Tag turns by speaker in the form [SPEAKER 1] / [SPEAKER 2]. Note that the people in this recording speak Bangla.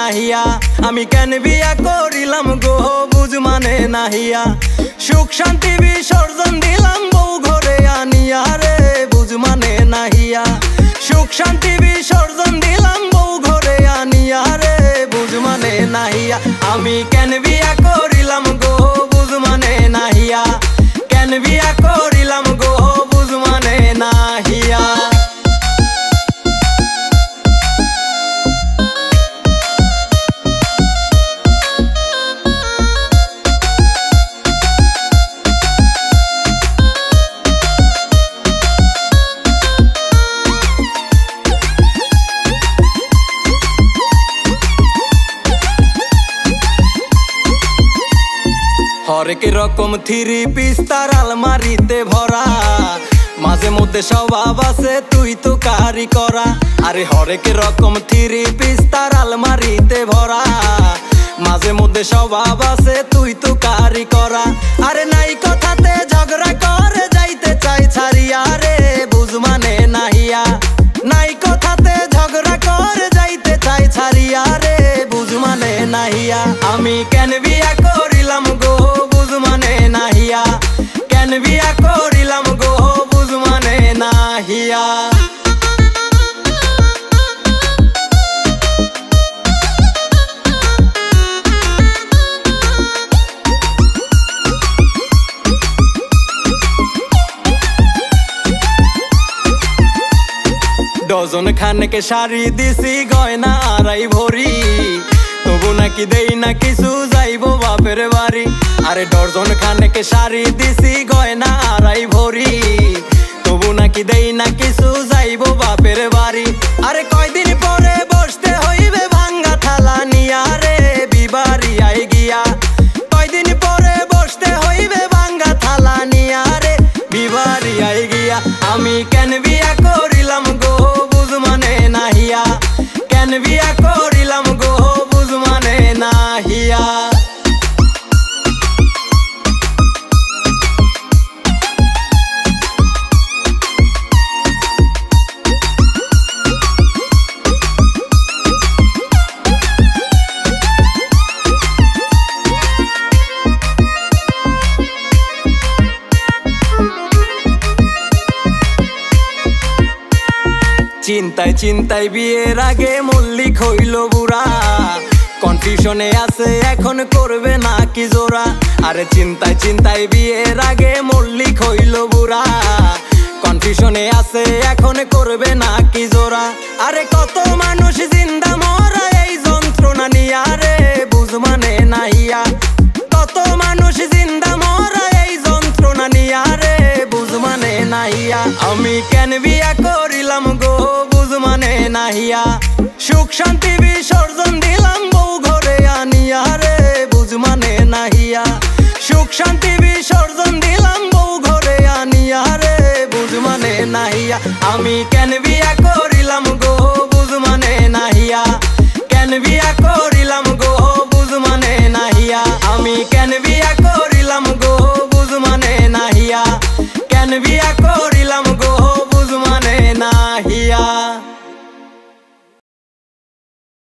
[SPEAKER 1] নাহিয়া আমি কেন বিয়া করিলাম গো বুঝ মানে নাহিয়া সুখ শান্তি বিসর্জন দিলাম বউ ঘরে আনিয়া রে বুঝ মানে নাহিয়া সুখ শান্তি বিসর্জন দিলাম বউ ঘরে আনিয়া রে বুঝ মানে নাহিয়া আমি কেন বিয়া করিলাম গো বুঝ মানে নাহিয়া কেন বিয়া করিলাম গো বুঝ মানে নাহিয়া হরেক রকম থ্রি পিস তার আলমারিতে ভরা মাঝে মধ্যে স্বভাব আছে তুই তো কারি করা আরে হরেক রকম থ্রি পিস তার আলমারিতে ভরা মাঝে মধ্যে স্বভাব আছে তুই তো কারি করা আরে নাই কথাতে ঝগড়া করে যাইতে চাই ছাড়িয়া রে বুঝ মানে নাহিয়া নাই কথাতে ঝগড়া করে যাইতে চাই ছাড়িয়া রে বুঝ মানে নাহিয়া আমি কেন বিয়া করিলাম গো বুঝ মানে নাহিয়া কেন বিয়া করিলাম গো বুঝ মানে নাহিয়া ডজন খানেকে শাড়ি দিছি গয়না আড়াই ভরি তবু নাকি দেই না কিছু যাইবো বাপের বাড়ি আরে ডজন খানেকে শাড়ি দিছি গয়না আড়াই ভরি তবু নাকি দেই না কিছু যাইবো বাপের বাড়ি আরে কয়দিন পরে বসতে হইবে ভাঙ্গা থালা নিয়া রে বিবাড়ি আই গিয়া কয়দিন পরে বসতে হইবে ভাঙ্গা থালা নিয়া রে বিবাড়ি আই গিয়া আমি কেন বিয়া করিলাম গো বুঝ মানে নাহিয়া কেন বিয়া করিলাম গো বুঝ মানে নাহিয়া চিন্তায় চিন্তায় বিয়ের আগে মল্লিক হইল বুড়া কনফিউশনে আছে এখন করবে নাকি জোড়া আরে চিন্তায় চিন্তায় বিয়ের আগে মল্লিক হইল বুড়া কনফিউশনে আছে এখন করবে নাকি জোড়া আরে কত মানুষ জিন্দা মরা এই যন্ত্রণা নিয়া রে বুঝ মানে নাহিয়া কত মানুষ জিন্দা মরা এই যন্ত্রণা নিয়া রে বুঝ মানে নাহিয়া আমি কেন বিয়া করিলাম গো বুঝ মানে নাহিয়া সুখ শান্তি বিসর্জন দিলাম বউ ঘরে আনিয়া রে বুঝ মানে নাহিয়া সুখ শান্তি বিসর্জন দিলাম বউ ঘরে আনিয়া রে বুঝ মানে নাহিয়া আমি কেন বিয়া করিলাম গো বুঝ মানে নাহিয়া কেন বিয়া করিলাম